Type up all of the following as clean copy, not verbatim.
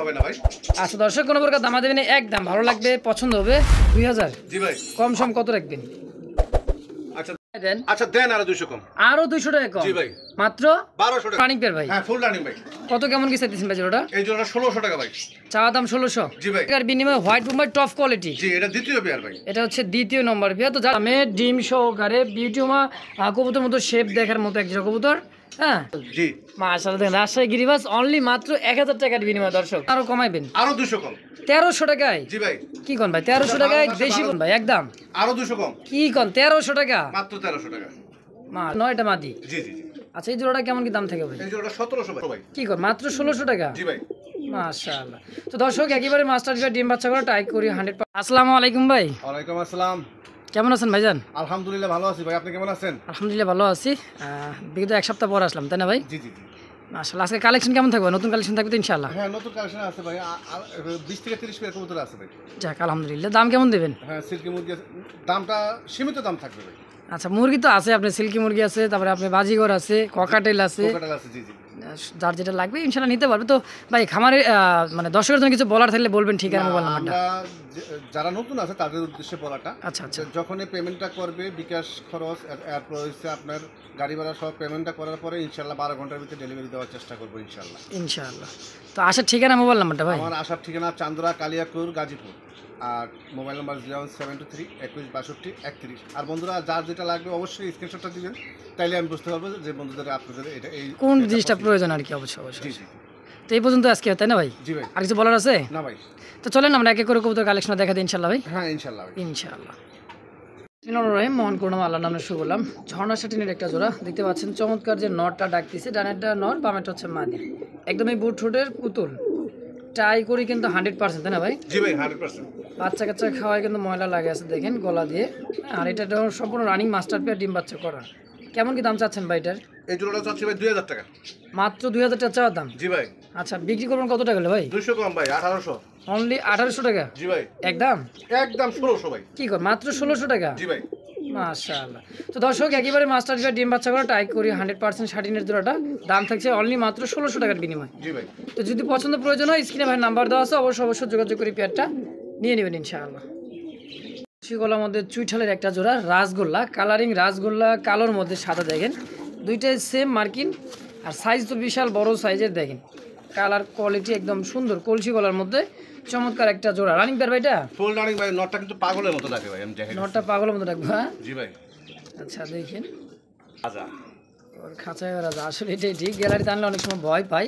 হবে না ভাই। আচ্ছা দর্শক কোনো প্রকার দামা দেবেন একদম ভালো লাগবে পছন্দ হবে 2000। জি ভাই। কম সম কত রাখবেন? আচ্ছা দেন। আচ্ছা দেন আরো 200 কম। আরো 200 টাকা কম? জি ভাই। মাত্র 1200 টাকা। রানিং পেয়ার ভাই। হ্যাঁ ফুল রানিং ভাই। কত কেমন কি চাইতেছেন ভাই জোড়াটা? এই জোড়াটা 1600 টাকা ভাই। চাওয়া দাম 1600। জি ভাই। এর বিনিময়ে হোয়াইট বোম্বাই টপ কোয়ালিটি। জি এটা দ্বিতীয় পেয়ার ভাই। এটা হচ্ছে দ্বিতীয় নম্বর পেয়ার। তো দামে ডিম সহকারে বিউটিমা কবুতর মতো শেপ দেখার মতো একটা কবুতর। হ্যাঁ জি মাশাআল্লাহ দেখেন রাজশাহী গিরিবাস অনলি মাত্র 1000 টাকার বিনিময়ে দর্শক আরো কমাইবেন আরো 200 কম। 1300 টাকায়। জি ভাই। কি কোন ভাই 1300 টাকায় বেশি কোন ভাই একদম আরো 200 কম। কি কোন 1300 টাকা মাত্র 1300 টাকা। মা নয়টা মাদি। জি জি জি। আচ্ছা এই জোড়াটা কেমন কি দাম থাকে ভাই? এই জোড়াটা 1700 ভাই। কি কোন মাত্র 1600 টাকা? জি ভাই। মাশাআল্লাহ। তো দর্শক একেবারে মাস্টার ডিম বাচ্চা করে ট্রাই করি 100%। আসসালামু আলাইকুম ভাই। ওয়ালাইকুম আসসালাম। কেমন আছেন ভাইজান? আলহামদুলিল্লাহ ভালো আছি ভাই, আপনি কেমন আছেন? আলহামদুলিল্লাহ ভালো আছি। বিগত এক সপ্তাহ পর আসলাম তাই না ভাই? জি জি জি। মাশাআল্লাহ। আজকে কালেকশন কেমন থাকবে? নতুন কালেকশন থাকবে তো ইনশাআল্লাহ? হ্যাঁ নতুন কালেকশন আছে ভাই, 20 থেকে 30 পেয়ার কবুতর আছে ভাই। যাক আলহামদুলিল্লাহ। দাম কেমন দেবেন? হ্যাঁ সিল্কি মুরগি দামটা সীমিত দাম থাকবে ভাই। আচ্ছা মুরগি তো আছে, আপনার সিল্কি মুরগি আছে, তারপরে আপনার বাজিগর আছে, ককাটেল আছে, কোকাটাল আছে। জি জি। যার যেটা লাগবে ইনশাআল্লাহ নিতে পারবে। তো ভাই খামারে মানে দর্শকের জন্য কিছু বলার থাকলে বলবেন, ঠিকানা মোবাইল নাম্বারটা। আমরা যারা নতুন আছে তাদের উদ্দেশ্যে বলাটা, আচ্ছা আচ্ছা যখনই পেমেন্টটা করবে বিকাশ খরচ এরপর হচ্ছে আপনার গাড়ি ভাড়া সব পেমেন্টটা করার পরে ইনশাল্লাহ 12 ঘন্টার ভিতরে ডেলিভারি দেওয়ার চেষ্টা করবো ইনশাল্লাহ। ইনশাআল্লাহ। তো আসার ঠিকানা মোবাইল নাম্বারটা ভাই? আমার আসার ঠিকানা চান্দরা কালিয়াকুর গাজীপুর, আর মোবাইল নাম্বার 0723 21 62 31। আর বন্ধুরা যার যেটা লাগবে অবশ্যই স্ক্রিনশটটা দিবেন, তাইলে আমি বুঝতে পারবো যে বন্ধুদের আপনাদের এটা এই কোন জিনিসটা প্রয়োজন আর কি। অবশ্যই অবশ্যই। জি জি তো এই পর্যন্ত আজকে তাই না ভাই? জি ভাই। আর কিছু বলার আছে? না ভাই। তো চলেন আমরা এক এক করে কবুতর কালেকশন দেখা দিই ইনশাআল্লাহ ভাই। হ্যাঁ ইনশাল্লাহ ভাই। ইনশাআল্লাহ। রহিম মোহন করুণা আল্লাহ নামে শুরু করলাম। ঝর্ণা শাটিনের একটা জোড়া দেখতে পাচ্ছেন, চমৎকার যে নটটা ডাকতেছে, ডানেরটা নট বামেরটা হচ্ছে মাদি, একদমই বুট ঠোঁটের পুতুল। ট্রাই করি কিন্তু 100% তাই না ভাই? জি ভাই 100%। বাচ্চা কাচ্চা খাওয়ায় কিন্তু ময়লা লাগে আছে দেখেন গলা দিয়ে। আর এটা সম্পূর্ণ রানিং মাস্টার পেয়ার ডিম বাচ্চা করা। কেমন কি দাম চাচ্ছেন ভাই এটার? এই জোড়াটা চাচ্ছি ভাই 2000 টাকা। মাত্র 2000 টাকা চাওয়ার দাম? জি ভাই। আচ্ছা বিক্রি করবেন কত টাকা হলে ভাই? 200 কম ভাই, 1800। অনলি 1800 টাকা? জি ভাই। একদম একদম 1600 ভাই। কি কর মাত্র 1600 টাকা? জি ভাই। মাশাআল্লাহ। তো দর্শক একেবারে মাস্টার পেয়ার ডিম বাচ্চা করা ট্রাই করি 100% শাটিনের জোড়াটা দাম থাকছে অনলি মাত্র 1600 টাকার বিনিময়। জি ভাই। তো যদি পছন্দ প্রয়োজন হয় স্ক্রিনে ভাই নাম্বার দেওয়া আছে, অবশ্যই যোগাযোগ করে পেয়ারটা নিয়ে নেবেন ইনশাআল্লাহ। গলার মধ্যে চুইঠালের একটা জোড়া রাসগোল্লা, কালারিং রাসগোল্লা, কালোর মধ্যে সাদা দেখেন, দুইটাই সেম মার্কিন। আর সাইজ তো বিশাল বড় সাইজের দেখেন, কালার কোয়ালিটি একদম সুন্দর, কলসি গলার মধ্যে চমৎকার একটা জোড়া। রানিং পেয়ার ভাইটা? ফুল রানিং ভাই। নটটা কিন্তু পাগলের মতো লাগে ভাই, আমি দেখে। নটটা পাগলের মতো রাখবো? হ্যাঁ জি ভাই। আচ্ছা দেখেন আচ্ছা ওর খাঁচায় রাজা, আসলে এটাই ঠিক। গ্যালারিতে আনলে অনেক সময় ভয় পাই,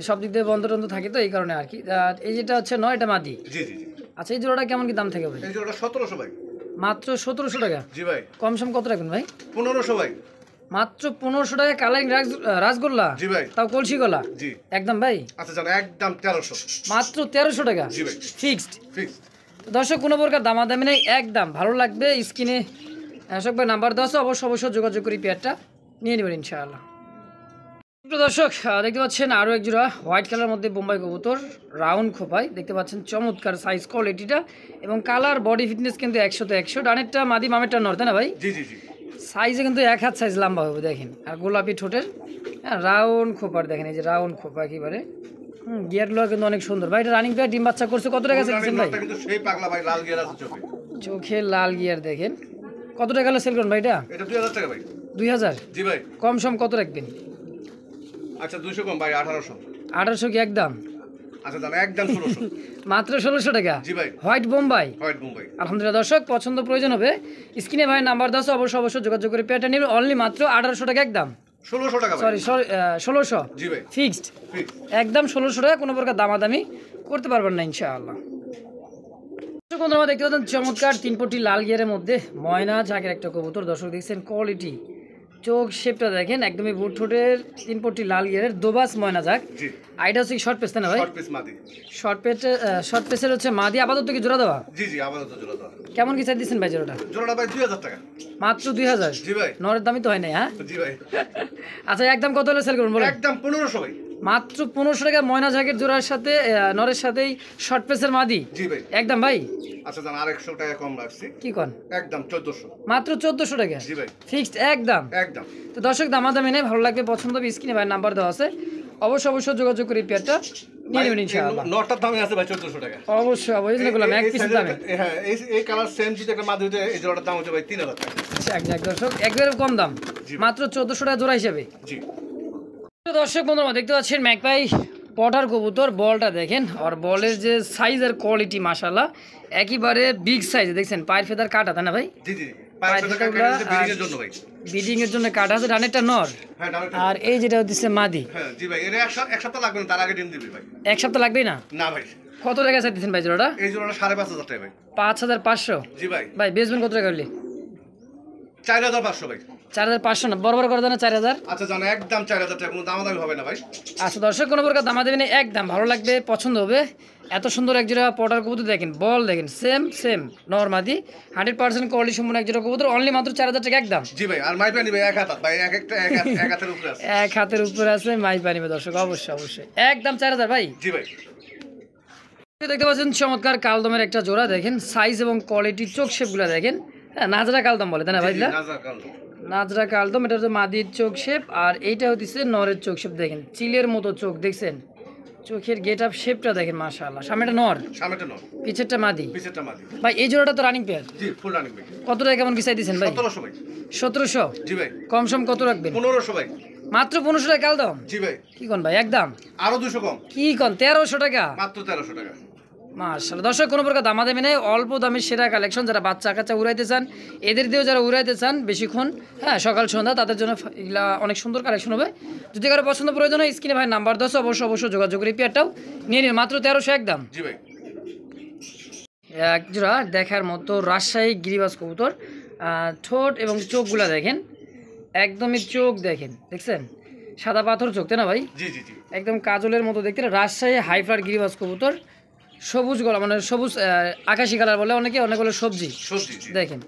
সব দিক দিয়ে বন্ধ টন্ধ থাকে তো এই কারণে আর কি। আর এই যেটা হচ্ছে নয়, এটা মাদি। জি জি জি। আচ্ছা এই জোড়াটা কেমন কি দাম থাকে ভাই? এই জোড়াটা 1700 ভাই। মাত্র 1700 টাকা? জি ভাই। কম সম কত রাখবেন ভাই? 1500 ভাই। মাত্র 1500 টাকা কালারিং রাসগোল্লা? জি ভাই। তাও কলসি গলা? জি একদম ভাই। আচ্ছা জান একদম 1300। মাত্র 1300 টাকা? জি ভাই। ফিক্সড? ফিক্স। দর্শক কোনো প্রকার দামাদামি নেই, একদম ভালো লাগবে স্ক্রিনে সব ভাই নাম্বার দেওয়া আছে, অবশ্যই যোগাযোগ করি পেয়ারটা নিয়ে নেবেন ইনশাআল্লাহ। দর্শক দেখতে পাচ্ছেন আরও এক জোড়া হোয়াইট কালার মধ্যে বোম্বাই কবুতর, রাউন্ড খোপায় দেখতে পাচ্ছেন, চমৎকার সাইজ কোয়ালিটিটা এবং কালার বডি ফিটনেস কিন্তু 100তে 100। ডানেরটা মাদি বামেরটা নর তাই না ভাই? জি জি জি। সাইজে কিন্তু 1 হাত সাইজ লম্বা হবে দেখেন। আর গোলাপি ঠোঁটের, হ্যাঁ রাউন্ড খোপার দেখেন, এই যে রাউন্ড খোপা একেবারে। গিয়ারগুলো কিন্তু অনেক সুন্দর ভাই। এটা রানিং পেয়ার ডিম বাচ্চা করছে, কত টাকা চাইছেন ভাই? নটটা কিন্তু সেই পাগলা ভাই, লাল গিয়ার আছে চোখে। চোখে লাল গিয়ার দেখেন, কত টাকা হলে সেল করুন ভাই এটা? এটা 2000 টাকা ভাই। 2000? জি ভাই। কম সম কত রাখবেন? আচ্ছা 200 কম ভাই, 1800। 1800 কি একদম? আচ্ছা জান একদম 1600। মাত্র 1600 টাকা? জি ভাই। হোয়াইট বোম্বাই? হোয়াইট বোম্বাই। আলহামদুলিল্লাহ। দর্শক পছন্দ প্রয়োজন হবে স্ক্রিনে ভাই নাম্বার দাও, অবশ্যই যোগাযোগ করে পেয়ারটা নেবেন অনলি মাত্র 1800 টাকা একদম। 1600 টাকা ভাই। সরি 1600? জি ভাই। ফিক্সড? ফিক্স। একদম 1600 টাকা, কোনো প্রকার দামাদামি করতে পারবেন না ইনশাআল্লাহ। বন্ধুরা দেখতে পাচ্ছেন চমৎকার 3 পটি লাল গিয়ারের মধ্যে ময়না ঝাঁকের একটা কবুতর। দর্শক দেখছেন কোয়ালিটি, চোখ শেপটা দেখেন, একদমই বুট ঠোঁটের 3 পটি লাল গিয়ারের দোবাস ময়না ঝাঁক। জি। আইটা হচ্ছে শর্ট পেস না ভাই? শর্ট পিস মাদি। শর্ট পেসের হচ্ছে মাদি। আপাতত কি জোড়া দেওয়া? জি জি আপাতত জোড়া দাও। কেমন কি চাই দিচ্ছেন ভাই জোড়াটা? জোড়াটা ভাই 2000 টাকা। মাত্র 2000? জি ভাই। নরের দামই তো হয় নাই? হ্যাঁ জি ভাই। আচ্ছা একদম কত হলে সেল করুন বলেন? একদম 1500 ভাই। মাত্র 1500 টাকা ময়না ঝাঁকের জোড়ার সাথে নরের সাথেই শর্ট পেসের মাদি? জি ভাই। একদম ভাই। আচ্ছা জান আর 100 টাকা কম রাখছি। কি কোন? একদম 1400। মাত্র 1400 টাকা? জি ভাই। ফিক্সড একদম? একদম। তো দর্শক দামাদামি নেই, ভালো লাগবে পছন্দ হবে স্ক্রিনে ভাই নাম্বার দেওয়া আছে, অবশ্যই অবশ্যই যোগাযোগ করে এই পেয়ারটা নিয়ে নেবেন ইনশাআল্লাহ। নটার দামে আছে ভাই 1400 টাকা। অবশ্যই অবশ্যই এগুলো এক পিসের দামে। হ্যাঁ এই কালার সেম যদি একটা মাদি হইতে এই জোড়াটার দাম হচ্ছে ভাই 3000 টাকা। এক দর্শক একবারে কম দাম, মাত্র 1400 টাকা জোড়া হিসেবে। জি দর্শক বন্ধুরা দেখতে পাচ্ছেন ম্যাকপাই পটার কবুতর, বলটা দেখেন আর বলের যে সাইজ আর কোয়ালিটি মাশাআল্লাহ একেবারে বিগ সাইজ। দেখছেন পায়ের ফেদার কাটা তাই না ভাই? জি জি পায়ের ফেদার কাটা বিডিং এর জন্য ভাই, বিডিং এর জন্য কাটা আছে। ডানেরটা নর, হ্যাঁ ডানেরটা, আর এই যেটা হচ্ছে মাদি। হ্যাঁ জি ভাই এর এক সপ্তাহ লাগবে না, তার আগে ডিম দিবি ভাই। এক সপ্তাহ লাগবেই না? না ভাই। কত টাকা চাইতেছেন ভাই জোড়াটা? এই জোড়াটা 5500 টাকা ভাই। 5500? জি ভাই। ভাই বেচবেন কত টাকা হলে? 4500 ভাই। 4500 না, বড় করে দেন 4000। আচ্ছা জানো একদম 4000 টাকা, কোনো দামাদামি হবে না ভাই। আচ্ছা দর্শক কোনো প্রকার দামা দেবেন, একদম ভালো লাগবে, পছন্দ হবে। এত সুন্দর এক জোড়া পটার কবুতর দেখেন, বল দেখেন সেম নরমাদি 100% কোয়ালিটি সম্পূর্ণ এক জোড়া কবুতর, অনলি মাত্র 4000 টাকা একদম। জি ভাই। আর মাইপা নিবে এক হাত ভাই, এক হাতের উপরে আছে, এক হাতের উপরে আছে মাইপা নিবে দর্শক, অবশ্যই একদম 4000 ভাই। জি ভাই। দেখতে পাচ্ছেন চমৎকার কালদমের একটা জোড়া দেখেন, সাইজ এবং কোয়ালিটি, চোখ শেপগুলো দেখেন। হ্যাঁ নাজরা কালদম বলে তাই না ভাই? নাজরা কালদম, এটা হচ্ছে মাদির চোখ শেপ, আর এইটা হচ্ছে নরের চোখ শেপ। দেখেন চিলের মতো চোখ, দেখছেন চোখের গেট আপ শেপটা দেখেন মাশাআল্লাহ। সামনেটা নর, পিছেরটা মাদি। ভাই এই জোড়াটা তো রানিং পেয়ার? জি ফুল রানিং ভাই। কত টাকা কেমন কি চাই দিয়েছেন ভাই? 1700 ভাই। 1700? জি ভাই। কম সম কত রাখবেন? 1500 ভাই। মাত্র 1500 টাকা কালদম? জি ভাই। কি কোন ভাই একদম? আরো 200 কম। কি কোন 1300 টাকা? মাত্র 1300 টাকা। মাশাআল্লাহ দর্শক কোনো প্রকার দামা দেবে নেই, অল্প দামের সেরা কালেকশন। যারা বাচ্চা কাচ্চা উড়াইতে চান, এদের দিয়েও যারা উড়াইতে চান বেশিক্ষণ, হ্যাঁ সকাল সন্ধ্যা, তাদের জন্য এগুলা অনেক সুন্দর কালেকশন হবে। যদি কারো পছন্দ প্রয়োজন হয় স্ক্রিনে ভাই নাম্বার 10 অবশ্যই যোগাযোগ করে পেয়ারটাও নিয়ে নিন, মাত্র 1300 একদম। জি ভাই। এক জোড়া দেখার মতো রাজশাহী গিরিবাজ কবুতর, ঠোঁট এবং চোখগুলা দেখেন, একদমই চোখ দেখছেন সাদা পাথর চোখ তাই না ভাই? জি জি জি একদম কাজলের মতো দেখতে। রাজশাহী হাইফ্লার গিরিবাজ কবুতর, সবুজ গলা, মানে সবুজ আকাশি কালার বলে অনেকে, অনেক বলে সবজি। দেখেন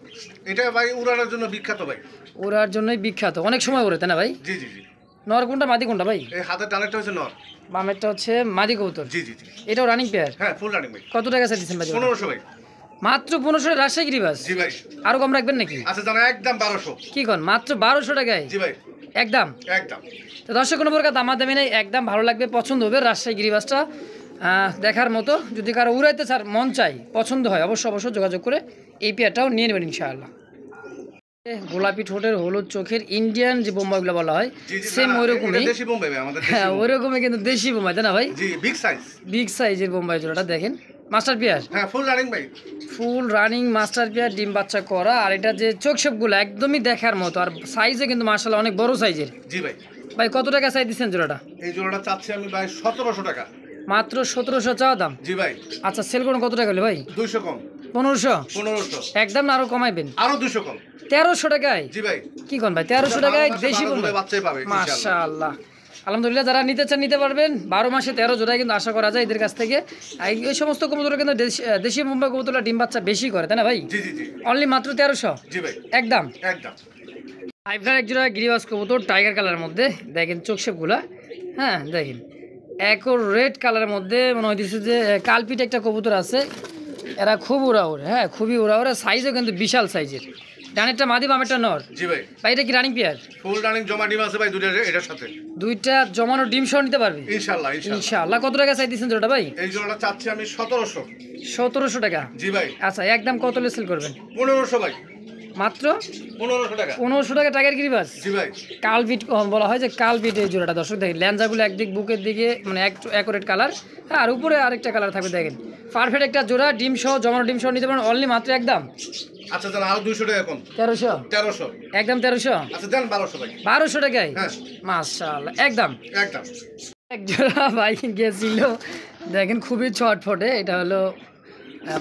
এটা ভাই উড়ানোর জন্য বিখ্যাত ভাই, ওড়ার জন্যই বিখ্যাত, অনেক সময় ওড়ে তাই না ভাই? জি জি জি। নর কোনটা মাদি কোনটা ভাই? এই হাতের ডানেরটা হচ্ছে নর, বামেরটা হচ্ছে মাদি কবুতর। জি জি জি। এটাও রানিং পেয়ার? হ্যাঁ ফুল রানিং ভাই। কত টাকা চাইছেন ভাই? 1500 ভাই। মাত্র 1500 রাজশাহী গিরিবাজ? জি ভাই। আরো কম রাখবেন নাকি? আচ্ছা জানা একদম 1200। কি কোন মাত্র 1200 টাকায়? জি ভাই একদম। তো দর্শক কোনো প্রকার দামা দেবে নেই, একদম ভালো লাগবে, পছন্দ হবে। রাজশাহী গিরিবাজটা দেখার মতো, যদি কারো উড়াইতে চার মন চাই, পছন্দ হয়, অবশ্যই যোগাযোগ করে এই পেয়ারটাও নিয়ে নেবেন ইনশাআল্লাহ। গোলাপি ঠোঁটের হলুদ চোখের ইন্ডিয়ান যে বোম্বাইগুলো বলা হয়, সেম ওইরকমই। হ্যাঁ ওইরকমই, কিন্তু দেশি বোম্বাই তাই না ভাই? বিগ সাইজের বোম্বাই জোড়াটা দেখেন, মাস্টার পেয়ার। হ্যাঁ ফুল রানিং ভাই, ফুল রানিং মাস্টার পেয়ার, ডিম বাচ্চা করা। আর এটা যে চোখ শেপগুলো একদমই দেখার মতো, আর সাইজে কিন্তু মাশাআল্লাহ অনেক বড় সাইজের। জি ভাই। ভাই কত টাকা চাই দিচ্ছেন জোড়াটা? এই জোড়াটা চাচ্ছি আমি ভাই 1700 টাকা। মাত্র 1700 চাওয়া দাম? জি ভাই। আচ্ছা সেল করুন কত টাকা হলে ভাই? 200 কম। 1500 একদম না আরো কমাইবেন? আরো 200 কম। 1300 টাকায়? জি ভাই। কি কোন ভাই 1300 টাকায় দেশি বোম্বাই? বাচ্চাই পাবে ইনশাআল্লাহ। মাশাআল্লাহ আলহামদুলিল্লাহ, যারা নিতে চান নিতে পারবেন। 12 মাসে 13 জোড়ায় কিন্তু আশা করা যায় এদের কাছ থেকে। এই সমস্ত কবুতর কিন্তু দেশি বোম্বাই কবুতররা ডিম বাচ্চা বেশি করে তাই না ভাই? জি জি জি। অনলি মাত্র 1300? জি ভাই একদম। একদম। এক জোড়া গিরিবাজ কবুতর টাইগার কালারের মধ্যে দেখেন চোখ শেপগুলা, হ্যাঁ দেখেন একর রেড কালারের মধ্যে মনে হইতেছে যে কালপিট একটা কবুতর আছে। এরা খুব উড়াউড়ে, হ্যাঁ খুবই উড়াউড়ে, সাইজও কিন্তু বিশাল সাইজের। ডানেরটা মাদি বামেরটা নর? জি ভাই। ভাই এটা কি রানিং পেয়ার? ফুল রানিং জমা ডিম আছে ভাই দুইটা, এটার সাথে দুইটা জমানো ডিম সহ নিতে পারবে ইনশাআল্লাহ। কত টাকা চাই দিচ্ছেন জোড়াটা ভাই? এই জোড়াটা চাচ্ছি আমি 1700। 1700 টাকা? জি ভাই। আচ্ছা একদম কত সেল করবেন? 1500 ভাই। মাত্র 1500 টাকা? 1500 টাকা টাইগার গিরিবাজ? জি ভাই। কালপিট বলা হয় যে কালপিট এই জোড়াটা দর্শক দেখেন, ল্যাঞ্জাগুলো একদিক বুকের দিকে মানে অ্যাকুরেট কালার, হ্যাঁ আর উপরে আরেকটা কালার থাকবে দেখেন, পারফেক্ট একটা জোড়া, ডিম সহ জমানো ডিম সহ নিতে পারেন অনলি মাত্র একদম। আচ্ছা জানা আরো 200 টাকা কম। 1300 একদম 1300? আচ্ছা দেন 1200 ভাই। 1200 টাকায়? হ্যাঁ মাশাআল্লাহ একদম। একদম। এক জোড়া ভাই গেছিল দেখেন খুবই ছটফটে, এটা হলো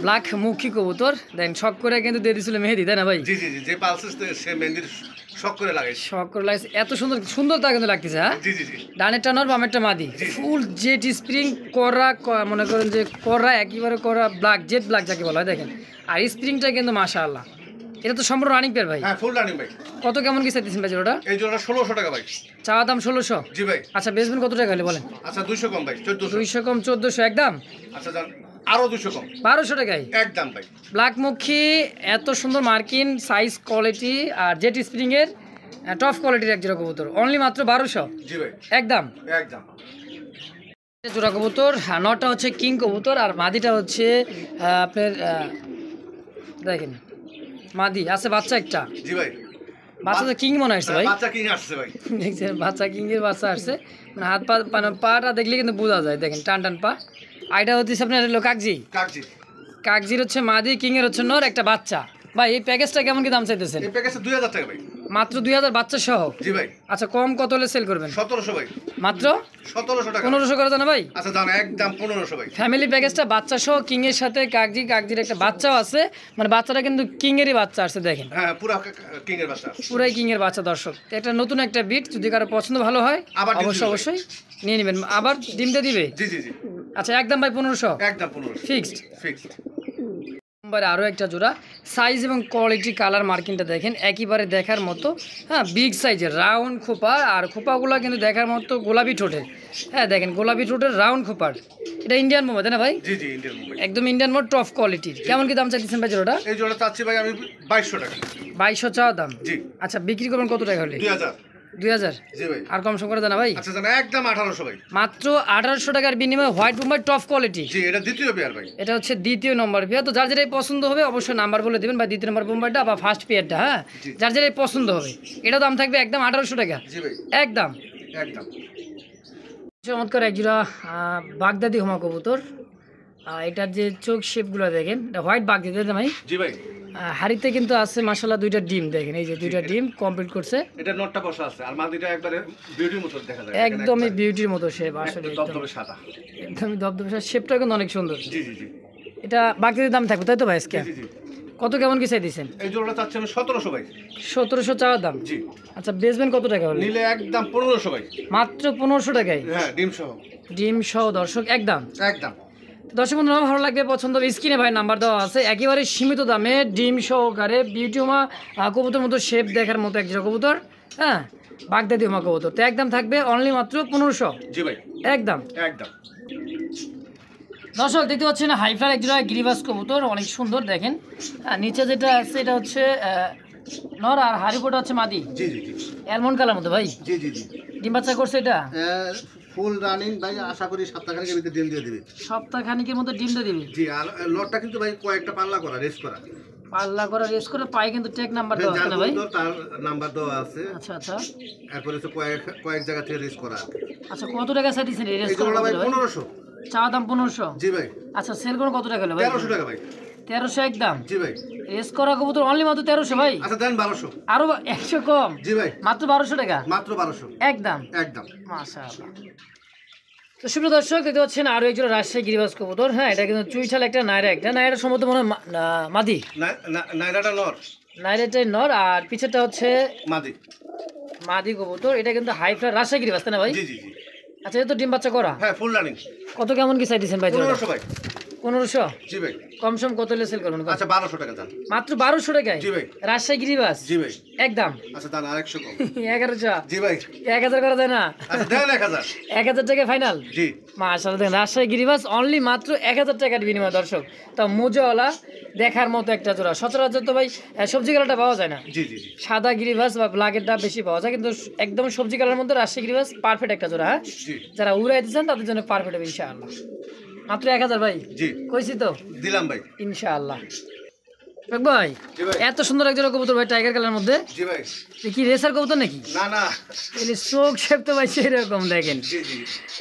ব্ল্যাক মুখী কবুতর, দেখেন শখ করে কিন্তু দিয়ে দিছিল মেহেদি তাই না ভাই? জি জি জি, যে পালসেস সে মেহেদির শখ করে লাগাইছে। শখ করে লাগাইছে, এত সুন্দরতা কিন্তু লাগতেছে। হ্যাঁ জি জি জি। ডানেরটা নর বামেরটা মাদি, ফুল জেট স্প্রিং করা, মনে করেন যে করা একেবারে করা ব্ল্যাক, জেট ব্ল্যাক যাকে বলা হয় দেখেন। আর স্প্রিংটা কিন্তু মাশাআল্লাহ, এটা তো সম্পূর্ণ রানিং পেয়ার ভাই? হ্যাঁ ফুল রানিং ভাই। কত কেমন কি চাইতেছেন ভাই জোড়াটা? এই জোড়াটা 1600 টাকা ভাই। চাওয়া দাম 1600? জি ভাই। আচ্ছা বেচবেন কত টাকা হলে বলেন? আচ্ছা 200 কম ভাই, 1400। 200 কম 1400 একদম? আচ্ছা জান আরো 200 কম, 1200 টাকায় একদম ভাই। ব্ল্যাক মুখী, এত সুন্দর মার্কিন, সাইজ কোয়ালিটি আর জেট স্প্রিং এর টপ কোয়ালিটির এক জোড়া কবুতর, অনলি মাত্র 1200? জি ভাই। একদম। একদম। জোড়া কবুতর, নটা হচ্ছে কিং কবুতর আর মাদিটা হচ্ছে আপনার দেখেন মাদি আছে বাচ্চা একটা। জি ভাই, বাচ্চা তো কিং মনে হচ্ছে ভাই, বাচ্চা কিং আসছে ভাই। দেখছেন বাচ্চা কিংয়ের বাচ্চা আসছে, মানে হাত পা মানে পাটা দেখলে কিন্তু বোঝা যায়, দেখেন টান টান পা। আইটা হচ্ছে আপনার হলো কাকজি, কাকজি। কাকজির হচ্ছে মাদি, কিংয়ের হচ্ছে নর, একটা বাচ্চা। ভাই এই প্যাকেজটা কেমন কি দাম চাইতেছেন? এই প্যাকেজে 2000 টাকা ভাই। মাত্র 2000 বাচ্চা সহ? জি ভাই। আচ্ছা কম কত হলে সেল করবেন? 1700 ভাই। মাত্র 1700 টাকা। 1500 করে জানা ভাই? আচ্ছা দাম একদম 1500 ভাই। ফ্যামিলি প্যাকেজটা বাচ্চা সহ, কিং এর সাথে কাকজি, কাকজির একটা বাচ্চাও আছে, মানে বাচ্চাটা কিন্তু কিং এরই বাচ্চা আসছে দেখেন, হ্যাঁ পুরো কিং এর বাচ্চা। পুরাই কিং এর বাচ্চা। দর্শক এটা নতুন একটা বিট, যদি কারো পছন্দ ভালো হয় আবার ডিম দিবে। অবশ্যই নিয়ে নেবেন। আবার ডিমটা দিবে? জি জি জি, আচ্ছা একদম ভাই 1500 একদম 1500 ফিক্সড। ফিক্সড। নম্বরে আরও একটা জোড়া, সাইজ এবং কোয়ালিটি কালার মার্কিংটা দেখেন একেবারে দেখার মতো। হ্যাঁ বিগ সাইজের রাউন্ড খোপা, আর খোপাগুলো কিন্তু দেখার মতো গোলাপি ঠোঁটের। হ্যাঁ দেখেন গোলাপি ঠোঁটের রাউন্ড খোপার। এটা ইন্ডিয়ান মোবাইল তাই না ভাই? জি জি, ইন্ডিয়ান মোবাইল। একদম ইন্ডিয়ান মোড, টপ কোয়ালিটির। কেমন কি দাম চাইতেছেন ভাই জোড়াটা? এই জোড়া চাচ্ছি ভাই আমি 2200 টাকা। 2200 চাওয়া দাম? জি। আচ্ছা বিক্রি করবেন কত টাকা হলে? 2000। 2000? জি ভাই। আর কম সম করে দেন ভাই? আচ্ছা জানা একদম 1800 ভাই। মাত্র 1800 টাকার বিনিময়ে হোয়াইট বোম্বাই টপ কোয়ালিটি। জি, এটা দ্বিতীয় পেয়ার ভাই। এটা হচ্ছে দ্বিতীয় নম্বর পেয়ার। তো যার যেটাই পছন্দ হবে অবশ্যই নাম্বার বলে দেবেন, বা দ্বিতীয় নম্বর বোম্বাইটা বা ফার্স্ট পেয়ারটা। হ্যাঁ যার যেটাই পছন্দ হবে, এটা দাম থাকবে একদম 1800 টাকা। জি ভাই, একদম একদম। চমৎকার একজোড়া বাগদাদি হোমা কবুতর। এটার যে চোখ শেপগুলো দেখেন, এটা হোয়াইট বাগদাদি তাই না ভাই? জি ভাই। হাড়িতে কিন্তু আছে মাশাআল্লাহ দুইটা ডিম, দেখেন এই যে দুইটা ডিম কমপ্লিট করছে। এটা নটটা বসা আছে আর মাদিটা একবারে বিউটির মতো দেখা যায়। একদমই বিউটির মতো শেপ, আসলে একদম দবদবে সাদা। একদমই দবদবে সাদা, শেপটা কিন্তু অনেক সুন্দর। জি জি জি। এটা বাগদাদির দাম থাকবে তাই তো ভাই আজকে? জি জি। কত কেমন কি চাই দিয়েছেন? এই জোড়াটা চাচ্ছি আমি 1700 ভাই। 1700 চাওয়া দাম? জি। আচ্ছা বেচবেন কত টাকা হলে? নিলে একদম 1500 ভাই। মাত্র 1500 টাকায়? হ্যাঁ ডিম সহ। ডিম সহ দর্শক একদম। একদম। দর্শক বন্ধুরা ভালো লাগবে, পছন্দ স্ক্রিনে ভাই নাম্বার দেওয়া আছে, একেবারে সীমিত দামে ডিম সহকারে বিউটিউমা কবুতর মতো শেপ দেখার মতো একজোড়া কবুতর। হ্যাঁ বাগদাদি হোমা কবুতর, তো একদম থাকবে অনলি মাত্র 1500। জি ভাই। একদম একদম। দর্শক দেখতে পাচ্ছেন হাইফ্লার একজোড়া গিরিবাস কবুতর, অনেক সুন্দর দেখেন। নিচে যেটা আছে এটা হচ্ছে নর, আর হাড়িপোটা হচ্ছে মাদি। জি জি জি। অ্যালমন্ড কালার মতো ভাই। জি জি জি। ডিম বাচ্চা করছে এটা? ফুল রানিং ভাই, আশা করি সপ্তাহখানেকের ভিতরে ডিম দিয়ে দিবে। সপ্তাহ খানিকের মতো ডিম দিয়ে দিবে? জি। আর লটটা কিন্তু ভাই কয়েকটা পাল্লা করা, রেস করা। পাল্লা করা রেস করে পাই, কিন্তু টেক নাম্বার দেওয়া আছে না ভাই? তার নাম্বার দেওয়া আছে। আচ্ছা আচ্ছা। এরপরে তো কয়েক জায়গা থেকে রেস করা। আচ্ছা কত টাকা চাই দিচ্ছেন এই রেস এই জোড়া ভাই 1500। চাওয়া দাম 1500? জি ভাই। আচ্ছা সেল করুন কত টাকা হলো ভাই? 1300 টাকা ভাই। 1300 একদম? জি ভাই। রেস করা কবুতর অনলি মাত্র 1300 ভাই? আচ্ছা দেন 1200। আরো 100 কম? জি ভাই। মাত্র 1200 টাকা? মাত্র 1200। একদম? একদম। মাশাআল্লাহ। তো সুপ্রিয় দর্শক দেখতে পাচ্ছেন আরো একজন রাজশাহী গিরিবাস কবুতর। হ্যাঁ এটা কিন্তু চুইঠাল একটা, নায়রা একটা। নায়রা সম্ভবত মনে হয় মাদি। নাইরাটা নর। নায়রাটাই নর, আর পিছেরটা হচ্ছে মাদি। মাদি কবুতর। এটা কিন্তু হাইফ্লার রাজশাহী গিরিবাস তাই না ভাই? জি জি জি। আচ্ছা এটা তো ডিম বাচ্চা করা? হ্যাঁ ফুল রানিং। কত কেমন কি চাই দিচ্ছেন ভাই? 1500 ভাই। 1500? জি ভাই। কম সম কত হলে সেল করবেন? আচ্ছা 1200 টাকা দাম। মাত্র 1200 টাকায়? জি ভাই। রাজশাহী গিরিবাস? জি ভাই। একদম? আচ্ছা দাম আরেকশো কম। 1100? জি ভাই। 1000 করা যায় না? আচ্ছা দেন 1000। 1000 টাকা ফাইনাল? জি। মাশাআল্লাহ দেখেন রাজশাহী গিরিবাস অনলি মাত্র 1000 টাকার বিনিময় দর্শক। তা মোজাওয়ালা দেখার মতো একটা জোড়া। সচরাচর তো ভাই সবজি কালারটা পাওয়া যায় না। জি জি জি। সাদা গিরিবাস বা ব্ল্যাকেরটা বেশি পাওয়া যায়, কিন্তু একদম সবজি কালারের মধ্যে রাজশাহী গিরিবাস পারফেক্ট একটা জোড়া। হ্যাঁ জি। যারা উড়াইতে চান তাদের জন্য পারফেক্ট হবে ইনশাআল্লাহ। মাত্র 1000 ভাই? জি। কইছি তো দিলাম ভাই। ইনশাআল্লাহ। ভাই জি ভাই। এত সুন্দর একজন কবুতর ভাই, টাইগার কালার মধ্যে। জি ভাই। এ কি রেসার কবুতর নাকি? না না। এলি চোখ শেপ তো ভাই সেরকম দেখেন। জি জি।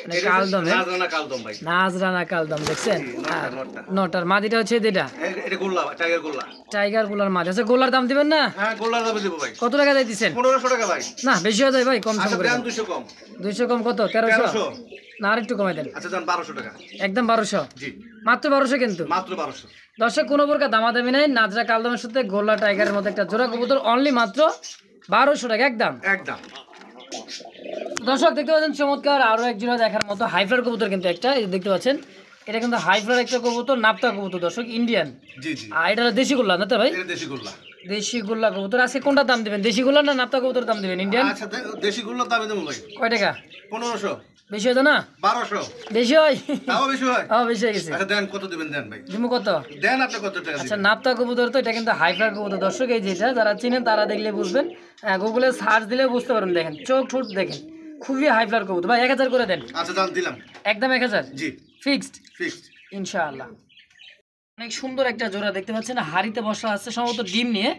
মানে কালদম, নাজরানা কালদম ভাই। নাজরানা কালদম দেখছেন? নটটা, নটটা। নটার মাদিটা হচ্ছে এটা এটা গোল্লা, টাইগার গোল্লা। টাইগার গোলার মাদি। আচ্ছা গোলার দাম দিবেন না? হ্যাঁ গোল্লার দামে দেবো ভাই। কত টাকা দিতেছেন? 1500 টাকা ভাই। না বেশি হয়ে যায় ভাই, কম সম আচ্ছা করে দেন দেন। 200 কম। 200 কম কত? 1300? না আর একটু কমাই দেন। আচ্ছা দেন 1200 টাকা। একদম 1200? জি। মাত্র 1200 কিন্তু? মাত্র 1200। দর্শক কোনো প্রকার দামাদামি নাই, নাজরা কালদমের সাথে গোল্লা টাইগারের মধ্যে একটা জোড়া কবুতর অনলি মাত্র 1200 টাকা একদম। একদম। দর্শক দেখতে পাচ্ছেন চমৎকার আরো এক জোড়া দেখার মতো হাইফ্লার কবুতর, কিন্তু একটা এই দেখতে পাচ্ছেন এটা কিন্তু হাইফ্লার একটা কবুতর, নাপতা কবুতর দর্শক, ইন্ডিয়ান। জি জি। আর এটা হলো দেশি গোল্লা না তো ভাই? এটা দেশি গোল্লা। দেশি গোল্লা কবুতর। আজকে কোনটা দাম দিবেন, দেশি গোল্লা না নাপতা কবুতর দাম দিবেন? ইন্ডিয়ান। আচ্ছা দেশি গোল্লার দামে দেবো ভাই। কয় টাকা? 1500। বেশি হতো না? 1200। বেশি হয়? তাও বেশি হয়। বেশি হয়ে গেছে। আচ্ছা দেন কত দিবেন দেন ভাই। দিমু কত? দেন আপনি কত টাকা আচ্ছা দিবেন। নাপতা কবুতর তো এটা কিন্তু হাইফ্লার কবুতর দর্শক, এই যেটা যারা চিনেন তারা দেখলে বুঝবেন, গুগলে সার্চ দিলে বুঝতে পারবেন। দেখেন চোখ ঠোঁট দেখেন খুবই হাই ফ্লার কবুতর ভাই 1000 করে দেন। আচ্ছা দাম দিলাম। একদম 1000 জি ফিক্সড ফিক্সড। ইনশাআল্লাহ। অনেক সুন্দর একটা জোড়া দেখতে পাচ্ছেন, হাড়িতে বসা আছে সম্ভবত ডিম নিয়ে।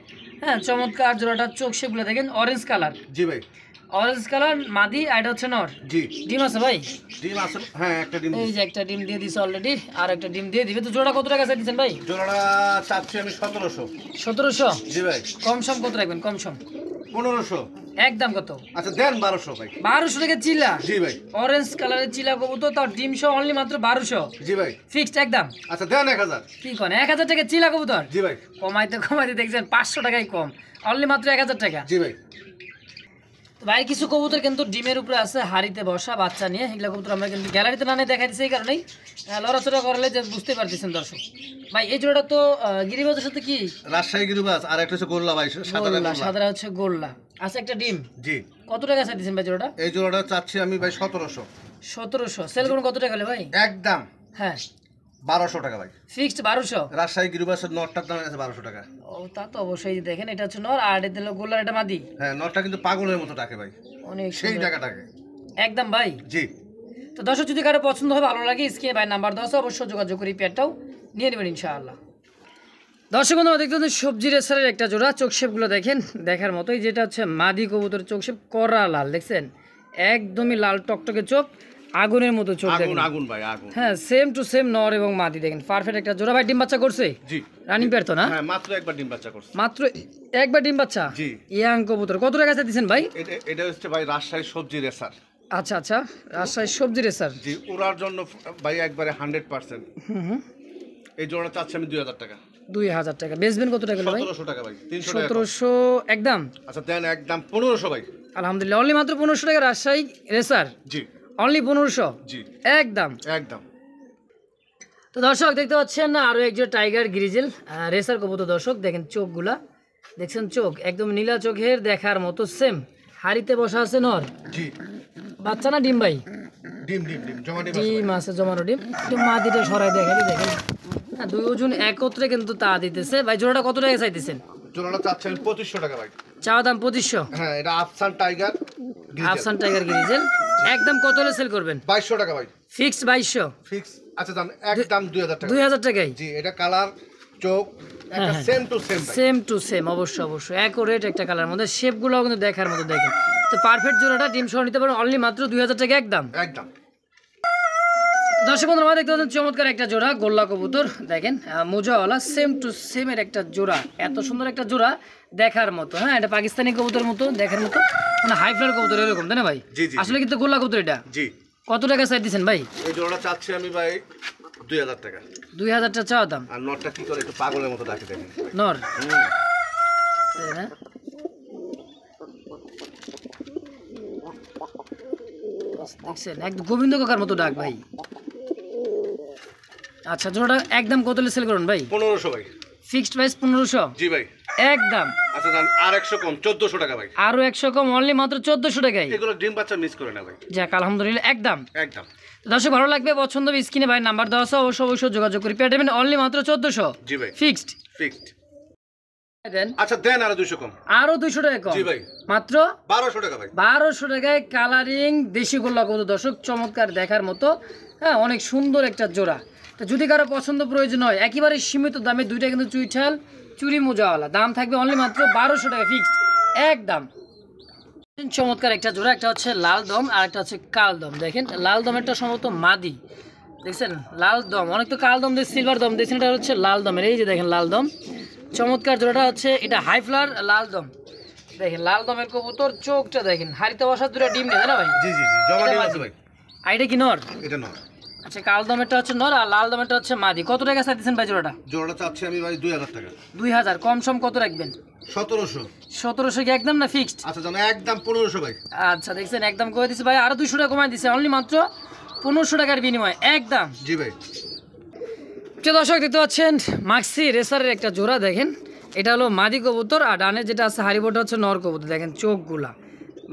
হ্যাঁ, চমৎকার জোড়াটার চোখ শেপগুলো দেখেন অরেঞ্জ কালার। জি ভাই। অরেঞ্জ কালার মাদি, আর এটা হচ্ছে নর। জি। ডিম আছে ভাই? ডিম আছে, হ্যাঁ একটা ডিম। এই যে একটা ডিম দিয়ে দিছে অলরেডি, আর একটা ডিম দিয়ে দিবে। তো জোড়া কত টাকা চাইছেন ভাই? জোড়াটা চাচ্ছি আমি 1700। 1700? জি ভাই। কম সম কত রাখবেন? কম সম 1500। একদম কত? আচ্ছা দেন 1200 ভাই। 1200 টাকা চিলা? জি ভাই। অরেঞ্জ কালারের চিলা কবুতর, তার ডিম সহ অনলি মাত্র 1200। জি ভাই। ফিক্সড একদম? আচ্ছা দেন 1000। কি কোন 1000 টাকা চিলা কবুতর? জি ভাই। কমাইতে দেখছেন 500 টাকাই কম, অনলি মাত্র 1000 টাকা। জি ভাই। ভাই কিছু কবুতর কিন্তু ডিমের উপরে আছে, হাড়িতে বসা বাচ্চা নিয়ে। এগুলো কবুতর আমরা কিন্তু গ্যালারিতে না নিয়ে দেখাই দিচ্ছি, এই কারণেই লড়াচড়া করলে যে বুঝতে পারতেছেন দর্শক। ভাই এই জোড়াটা তো গিরিবাজের সাথে কি? রাজশাহী গিরিবাজ, আর একটা হচ্ছে গোল্লা ভাই, সাদা হচ্ছে গোল্লা। আচ্ছা একটা ডিম। জি। কত টাকা চাইতেছেন ভাই জোড়াটা? এই জোড়াটা চাচ্ছি আমি ভাই 1700। 1700 সেল করুন কত টাকা হলে ভাই? একদম হ্যাঁ 1200 টাকা ভাই। ফিক্সড 1200? রাজশাহী গিরিবাসের নটটার দাম আছে 1200 টাকা। ও তা তো অবশ্যই। দেখেন এটা হচ্ছে নর, আর এটা হলো গোল্লার, এটা মাদি। হ্যাঁ নটটা কিন্তু পাগলের মতো ডাকে ভাই, অনেক সেই সুন্দর। টাকাটাকে। একদম ভাই। জি। তো দর্শক যদি কারো পছন্দ হয়, ভালো লাগে, স্ক্রিনে ভাই নাম্বার 10 অবশ্যই যোগাযোগ করে পেয়ারটাও নিয়ে নেবেন ইনশাআল্লাহ। দর্শক বন্ধুরা দেখতে পাচ্ছেন সবজি রেসারের একটা জোড়া, চোখ শেপগুলো দেখেন দেখার মতোই। যেটা হচ্ছে মাদি কবুতর, চোখ শেপ কড়া লাল, দেখছেন একদমই লাল টকটকে চোখ, আগুনের মতো চোখ দেখেন। আগুন ভাই আগুন। হ্যাঁ সেম টু সেম নর এবং মাদি দেখেন, পারফেক্ট একটা জোড়া। ভাই ডিম বাচ্চা করছে? জি। রানিং পেয়ার তো না? হ্যাঁ মাত্র একবার ডিম বাচ্চা করছে। মাত্র একবার ডিম বাচ্চা? জি। ইয়াং কবুতর কত টাকা দিচ্ছেন ভাই? এটা হচ্ছে ভাই রাজশাহী সবজি রেসার। আচ্ছা আচ্ছা, রাজশাহী সবজি রেসার। জি, ওরার জন্য ভাই একবারে 100%। এই জোড়া চাচ্ছি আমি 2000 টাকা। 2000 টাকা। বেচবেন কত টাকা ভাই? 1700 টাকা ভাই। 300 টাকা। 1700 একদম? আচ্ছা দেন একদম 1500 ভাই। আলহামদুলিল্লাহ, অনলি মাত্র 1500 টাকা রাজশাহী রেসার। জি। অনলি 1500? জি একদম একদম। তো দর্শক দেখতে পাচ্ছেন না আরো একজন টাইগার গ্রিজেল রেসার কবুতর। দর্শক দেখেন চোখগুলা, দেখছেন চোখ একদম নীলা চোখের, দেখার মতো সেম। হাড়িতে বসা আছে নর। জি। বাচ্চা না ডিম ভাই? ডিম ডিম ডিম জমা ডিম। ডিম আছে, জমানো ডিম। একটু মাদিটা সরাই দেখেন, দেখেন হ্যাঁ, দুই ওজন একত্রে কিন্তু তা দিতেছে। ভাই জোড়াটা কত টাকা চাইতেছেন? জোড়াটা চাচ্ছি আমি 2500 টাকা ভাই। চাওয়া দাম 2500? হ্যাঁ এটা আফসান টাইগার আফসান টাইগার গ্রিজেল। একদম কত হলে সেল করবেন? 2200 টাকা ভাই। ফিক্সড 2200? ফিক্স। আচ্ছা দাম একদম 2000 টাকা। 2000 টাকাই? জি। এটা কালার চোখ একটা সেম টু সেম ভাই। সেম টু সেম, অবশ্যই অবশ্যই অ্যাকুরেট একটা কালার মধ্যে, শেপগুলোও কিন্তু দেখার মতো দেখেন। তো পারফেক্ট জোড়াটা ডিম সহ নিতে পারেন অনলি মাত্র 2000 টাকা একদম। একদম। দর্শক বন্ধুরা দেখতে পাচ্ছেন চমৎকার একটা জোড়া গোল্লা কবুতর, দেখেন মোজাওয়ালা, সেম টু সেমের একটা জোড়া। এত সুন্দর একটা জোড়া দেখার মতো। হ্যাঁ এটা পাকিস্তানি কবুতর মতো দেখার মতো, মানে হাই ফ্লার কবুতর এরকম, তাই না ভাই? জি জি। আসলে কিন্তু গোল্লা কবুতর এটা। জি। কত টাকা চাই দিচ্ছেন ভাই? এই জোড়াটা চাচ্ছি আমি ভাই 2000 টাকা। 2000 টাকা চাওয়া দাম। আর নটটা কি করে একটু পাগলের মতো ডাকে দেখেন। নর? তাই না? দেখছেন একদম গোবিন্দ কাকার মতো ডাক ভাই। আচ্ছা জোড়াটা একদম কত সেল করুন ভাই? 1500 ভাই। Fixed price 1500? জি ভাই। একদম। আচ্ছা দাম আর 100 কম 1400 টাকা ভাই। আরো 100 কম, অনলি মাত্র 1400 টাকায়। এগুলো ডিম বাচ্চা মিস করে না ভাই। যাক আলহামদুলিল্লাহ একদম। একদম। দর্শক ভালো লাগবে, পছন্দ হবে, স্ক্রিনে ভাই নাম্বার দেওয়া আছে, অবশ্যই যোগাযোগ করে পেয়ে যাবেন অনলি মাত্র 1400। জি ভাই। ফিক্সড? ফিক্সড। দেন। আচ্ছা দেন আরো 200 কম। আরো 200 টাকা কম? জি ভাই। মাত্র 1200 টাকা ভাই। 1200 টাকায় কালারিং দেশি গোল্লা কবুতর। দর্শক চমৎকার দেখার মতো, হ্যাঁ অনেক সুন্দর একটা জোড়া। তো যদি কারো পছন্দ প্রয়োজন হয়, একেবারে সীমিত দামে দুইটা কিন্তু চুইঠাল চুরি মোজাওয়ালা, দাম থাকবে অনলি মাত্র 1200 টাকা ফিক্সড একদম। চমৎকার একটা জোড়া, একটা হচ্ছে লাল দম আর একটা হচ্ছে কাল দম। দেখেন লাল দমেরটা সম্ভবত মাদি, দেখছেন লাল দম। অনেক তো কাল দম দিয়ে সিলভার দম দেখছেন, এটা হচ্ছে লাল দমের। এই যে দেখেন লাল দম, চমৎকার জোড়াটা হচ্ছে এটা হাই ফ্লার লাল দম। দেখেন লাল দমের কবুতর, চোখটা দেখেন, হাড়িতে বসার দুটো ডিম নেই না ভাই? জি জি জি জমা ডিম আছে ভাই। আর এটা কি নর? এটা নর। আচ্ছা কাল দমেরটা হচ্ছে নর আর লাল দমেরটা হচ্ছে মাদি। কত টাকা চাইতেছেন ভাই জোড়াটা? জোড়াটা চাচ্ছি আমি ভাই 2000 টাকা। 2000? কম সম কত রাখবেন? 1700। 1700 কি একদম না ফিক্সড? আচ্ছা জানো একদম 1500 ভাই। আচ্ছা দেখছেন একদম করে দিছে ভাই, আরো 200 টাকা কমাই দিছে অনলি মাত্র 1500 টাকার বিনিময়ে একদম। জি ভাই। দর্শক দেখতে পাচ্ছেন মাক্সি রেসারের একটা জোড়া, দেখেন এটা হলো মাদি কবুতর, আর ডানে যেটা আছে হারিবোটা হচ্ছে নর কবুতর। দেখেন চোখগুলা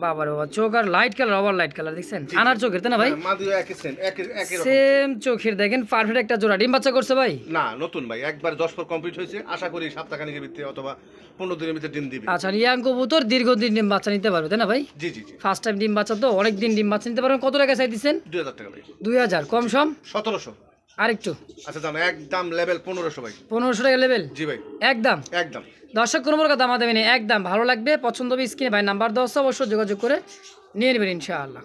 বাবা রে বাবা, চোখ আর light colour, over light colour দেখছেন, আনার চোখের তাই না ভাই? মাদিও একই সেম, একই রকম। সেম চোখের দেখেন, পারফেক্ট একটা জোড়া। ডিম বাচ্চা করছে ভাই? না, নতুন ভাই, একবার 10 পর কমপ্লিট হয়েছে, আশা করি সপ্তাহখানেকের ভিতরে অথবা 15 দিনের ভিতরে ডিম দিবে। আচ্ছা, ইয়াং কবুতর দীর্ঘদিন ডিম বাচ্চা নিতে পারবে তাই না ভাই? জি জি জি। ফার্স্ট টাইম ডিম বাচ্চা তো, অনেক দিন ডিম বাচ্চা নিতে পারবেন। কত টাকা চাই দিচ্ছেন? 2000 টাকা ভাই। 2000 কম সম 1700। আরেকটু? আচ্ছা জানো, একদম লেভেল 1500 ভাই। 1500 টাকা লেভেল? জি ভাই, একদম। একদম। দর্শক কোনো প্রকার দামা দেবেন, একদম ভালো লাগবে, পছন্দ হবে, স্ক্রিনে ভাই নাম্বার দেওয়া আছে, অবশ্যই যোগাযোগ করে নিয়ে নেবেন ইনশাআল্লাহ।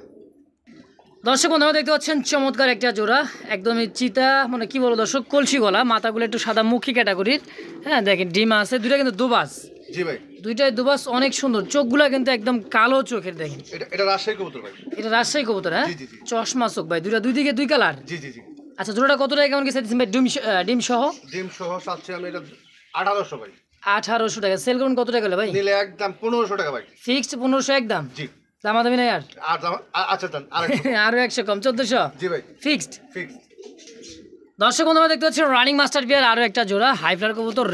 দর্শক বন্ধুরা দেখতে পাচ্ছেন চমৎকার একটা জোড়া, একদমই চিতা, মানে কি বলবো দর্শক, কলসি গলা, মাথাগুলো একটু সাদা মুখী ক্যাটাগরির। হ্যাঁ দেখেন ডিম আছে, দুইটা কিন্তু দুবাস। জি ভাই, দুইটাই দুবাস, অনেক সুন্দর, চোখগুলা কিন্তু একদম কালো চোখের দেখেন। এটা রাজশাহী কবুতর ভাই। এটা রাজশাহী কবুতর? হ্যাঁ, জি জি জি। চশমা চোখ ভাই, দুই দিকে দুই কালার। জি জি জি। আচ্ছা, জোড়াটা কত টাকা কেমন কি চাইতেছেন ভাই? ডিম সহ? ডিম সহ চাচ্ছি আমি এটা 1800 ভাই। 1800 টাকা। সেল করুন কত টাকা হলে ভাই? নিলে একদম 1500 টাকা ভাই। ফিক্সড 1500 একদম? জি। দামা দেবেন আর? আচ্ছা দেন আরেকটু। আরো 100 কম, 1400? জি ভাই, ফিক্সড? ফিক্স। দর্শক বন্ধুরা দেখতে পাচ্ছেন রানিং মাস্টার বিয়ার আরো একটা জোড়া, হাইফ্লার কবুতর,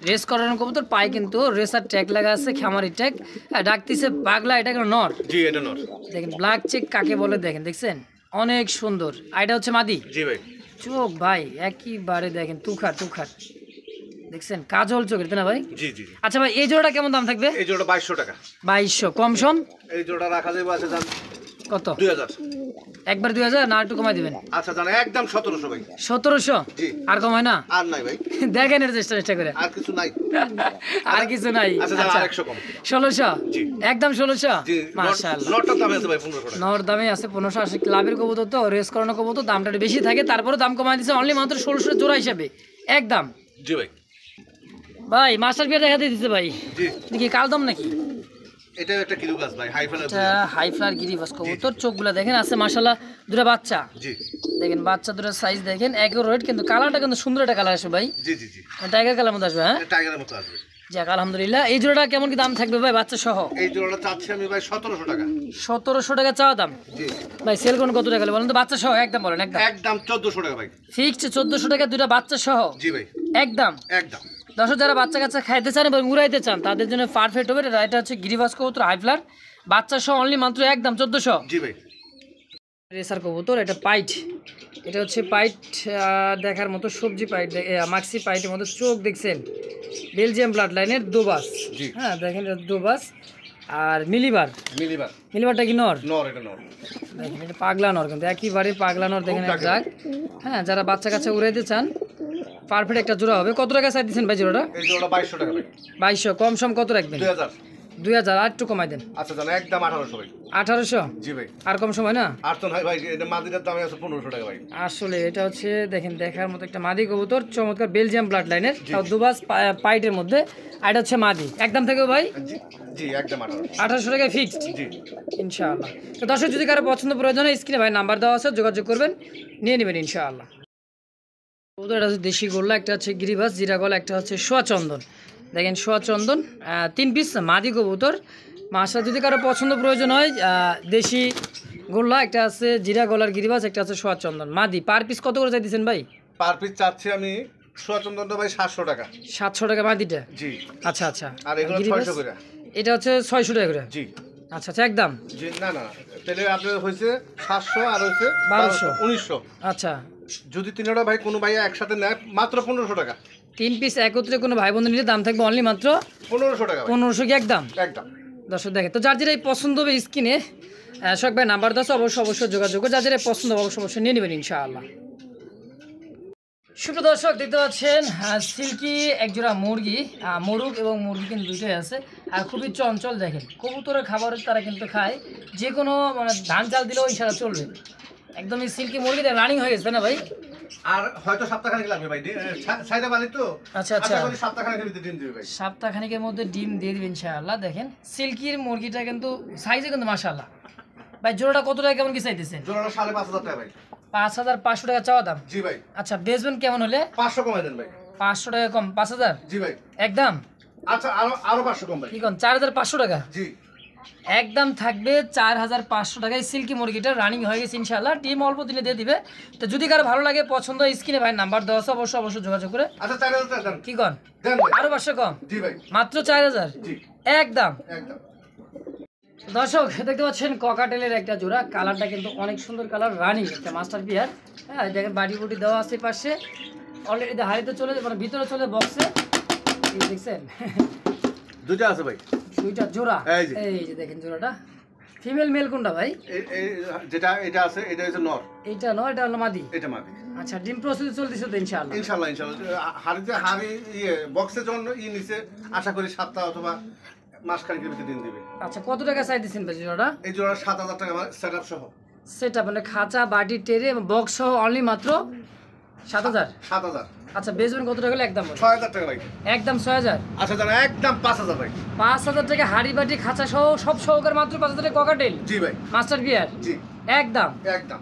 রেস করানোর কবুতর, পায়ে কিন্তু রেসার ট্যাগ লাগা আছে, খামারি ট্যাগ। ডাকতিছে পাগলা, এটা কেন নর? জি, এটা নর। দেখেন ব্ল্যাক চেক কাকে বলে দেখেন, দেখছেন অনেক সুন্দর। এটা হচ্ছে মাদি? জি ভাই। চোখ ভাই একইবারে দেখেন তুখার, দেখছেন কাজল চোখের তাই না ভাই? জি জি। আচ্ছা ভাই, এই জোড়াটা কেমন দাম থাকবে? এই জোড়া 2200 টাকা। 2200 কম সম? এই জোড়া রাখা যাবে আছে জান কত? 2000। একবার 2000 না একটু কমাই দিবেন? আচ্ছা জান, একদম 1700 ভাই। 1700? জি। আর কম হয় না? আর নাই ভাই, দেখেন এর চেষ্টা করে। আর কিছু নাই। আর কিছু নাই? আচ্ছা জান, আর 100 কম। 1600? জি। একদম 1600? জি, মাশাআল্লাহ। নটটার দাম আছে ভাই 1500 টাকা। নর দামে আছে 1500। আসলে ক্লাবের কবুতর তো, রেস করানো কবুতর, দামটা একটু বেশি থাকে, তারপরে দাম কমাই দিচ্ছে অনলি মাত্র 1600 জোড়া হিসাবে একদম। জি ভাই। ভাই মাস্টার বিয়ার দেখা দিতেছে ভাই, জি। দেখি কালদম নাকি? এটা একটা কিলুগাস ভাই, হাইফালার। এটা হাইফ্লার গিরিবাস কবুতর, চোখগুলা দেখেন আছে মাশাআল্লাহ, দুটো বাচ্চা। জি। দেখেন বাচ্চা দুটোর সাইজ দেখেন, একুরেট, কিন্তু কালারটা কিন্তু সুন্দর একটা কালার আসবে ভাই, জি জি জি। টাইগার কালার মধ্যে আসবে। হ্যাঁ, টাইগারের মতো আসবে। যাক আলহামদুলিল্লাহ। এই জোড়াটা কেমন কি দাম থাকবে ভাই বাচ্চা সহ? এই জোড়াটা চাচ্ছি আমি ভাই 1700 টাকা। 1700 টাকা চাওয়া দাম? জি ভাই। সেল করুন কত টাকা বলেন তো, বাচ্চা সহ একদম বলেন? একদম 1400 টাকা ভাই। ফিক্সড 1400 টাকা দুটো বাচ্চা সহ? জি ভাই, একদম। একদম। দর্শক যারা বাচ্চা কাচ্চা খাইতে চান এবং উড়াইতে চান তাদের জন্য পারফেক্ট হবে। এটা হচ্ছে গিরিবাস কবুতর, হাইফ্লার, বাচ্চা সহ অনলি মাত্র একদম 1400। জি ভাই। রেসার কবুতর, এটা পাইট, এটা হচ্ছে পাইট, দেখার মতো সবজি পাইট, মাক্সি পাইটের মতো চোখ দেখছেন, বেলজিয়াম ব্লাড লাইনের দুবাস। হ্যাঁ দেখেন এটা দুবাস। আর মিলিবারটা কি নর? এটা নর। দেখেন এটা পাগলা নর, কিন্তু একেবারে পাগলা নর, দেখেন এক জাগ। হ্যাঁ, যারা বাচ্চা কাচ্চা উড়াইতে চান পারফেক্ট একটা জোড়া হবে। কত টাকা চাই দিচ্ছেন ভাই জোড়াটা? এই জোড়াটা 2200 টাকা ভাই। 2200 কম সম কত রাখবেন? 2000। 2000 আর একটু কমাই দেন। আচ্ছা জান, একদম 1800 ভাই। 1800? জি ভাই। আর কম সময় না? আর তো নাই ভাই, এটা মাদিটার দাম আছে 1500 টাকা ভাই। আসলে এটা হচ্ছে দেখেন দেখার মতো একটা মাদি কবুতর, চমৎকার বেলজিয়াম ব্লাড লাইনের, তাও দুবাস পাইটের মধ্যে। আর এটা হচ্ছে মাদি, একদম থেকে ভাই? জি জি, একদম 1800 টাকায় ফিক্সড জি ইনশাআল্লাহ। তো দর্শক যদি কারো পছন্দ প্রয়োজন হয় স্ক্রিনে ভাই নাম্বার দেওয়া আছে, যোগাযোগ করবেন, নিয়ে নেবেন ইনশাআল্লাহ। কবুতর এটা হচ্ছে দেশি গোল্লা, একটা হচ্ছে গিরিবাস জিরা গলা, একটা হচ্ছে সোয়া চন্দন। দেখেন সোয়া চন্দন 3 পিস মাদি কবুতর। মাশাআল্লাহ, যদি কারো পছন্দ প্রয়োজন হয় দেশি গোল্লা, একটা আছে জিরা গলার গিরিবাস, একটা আছে সোয়া চন্দন মাদি। পার পিস কত করে চাইতেছেন ভাই? পার পিস চাচ্ছি আমি সোয়াচন্দনটা ভাই 700 টাকা। 700 টাকা মাদিটা? জি। আচ্ছা আচ্ছা। আর এগুলো 600 করে। এটা হচ্ছে 600 টাকা করে? জি। আচ্ছা আচ্ছা, একদম? জি, না না, তাহলে আপনার হয়েছে 700 আর হয়েছে 1200 1900। আচ্ছা, যদি তিনটা ভাই কোনো ভাই একসাথে নেয় মাত্র 1500 টাকা। 3 পিস একত্রে কোনো ভাই বোন নিলে দাম থাকবে অনলি মাত্র 1500 টাকা ভাই। 1500 কি একদম? একদম। দর্শক দেখে তো যার যেটাই পছন্দ হবে স্ক্রিনে শখ ভাই নাম্বার 10 অবশ্যই যোগাযোগ করে যার যেটাই পছন্দ হবে অবশ্যই নিয়ে নেবেন ইনশাআল্লাহ। সুপ্রিয় দর্শক দেখতে পাচ্ছেন সিল্কি একজোড়া মুরগি, মোরগ এবং মুরগি কিন্তু দুটোই আছে, আর খুবই চঞ্চল। দেখেন কবুতরের খাবার তারা কিন্তু খায়, যে কোনো মানে ধান চাল দিলেও ইশারা চলবে। একদমই সিল্কি মুরগিটা রানিং হয়ে গেছে না ভাই? আর হয়তো সপ্তাহখানেক লাগবে ভাই, সাইদা বালি তো। আচ্ছা আচ্ছা, সপ্তাহখানেকের ভিতরে ডিম দিবে ভাই। সপ্তাহখানেকের মধ্যে ডিম দিয়ে দিবেন ইনশাআল্লাহ। দেখেন সিল্কির মুরগিটা কিন্তু সাইজে কিন্তু মাশাআল্লাহ। ভাই জোড়াটা কত টাকা কেমন কি চাইতেছেন? জোড়াটা 5500 টাকা ভাই। 5500 টাকা চাওয়া দাম? জি ভাই। আচ্ছা, বেচবেন কেমন হলে? 500 কমাই দেন ভাই। 500 টাকা কম? 5000? জি ভাই। একদম? আচ্ছা, আরো 500 কম ভাই। কি কোন 4500 টাকা? জি। একদম থাকবে 4500 টাকায় সিল্কি মুরগিটা রানিং হয়ে গেছে ইনশাআল্লাহ, ডিম অল্প দিনে দিয়ে দিবে। তো যদি কারো ভালো লাগে পছন্দ হয় স্ক্রিনে ভাই নাম্বার দেওয়া আছে, অবশ্যই যোগাযোগ করে। আচ্ছা 4000 টাকা দেন। কি কোন? দেন ভাই। আরো 500 কম? জি ভাই। মাত্র 4000? জি। একদম? একদম। দর্শক দেখতে পাচ্ছেন ককাটেলের একটা জোড়া, কালারটা কিন্তু অনেক সুন্দর কালার, রানিং একটা মাস্টার বিয়ার। হ্যাঁ দেখেন বাড়ি বুটি দেওয়া আছে পাশে, অলরেডি হাড়িতে চলে মানে ভিতরে চলে বক্সে, এই দেখছেন দুইটা আছে ভাই, দুইটা জোড়া। এই যে। এই যে দেখেন জোড়াটা, ফিমেল মেল কোনটা ভাই? যেটা এটা আছে এটা হচ্ছে নর, এইটা নয়, এটা হলো মাদি। এটা মাদি। আচ্ছা ডিম প্রসেস চলতেছে তো ইনশাআল্লাহ? ইনশাল্লাহ ইনশাল্লাহ হাড়ি বক্সের জন্য নিচে আশা করি 7 অথবা মাস খানিকের ভিতরে দিন দিবে। আচ্ছা কত টাকা চাই দিচ্ছেন ভাই জোড়াটা? এই জোড়া 7,000 টাকা সেট আপ সহ। সেটা মানে খাঁচা বাটি টেরে বক্স সহ অনলি মাত্র 7,000। 7,000। আচ্ছা বেচবেন কত টাকা হলে একদম বলেন? 6,000 টাকা ভাই। একদম 6,000। আচ্ছা জানা একদম 5,000 ভাই। 5,000 টাকা হাড়ি বাটি খাঁচা সহ সব সহকারে মাত্র 5,000 টাকা ককাটেল জি ভাই, মাস্টার বিয়ার জি একদম। একদম।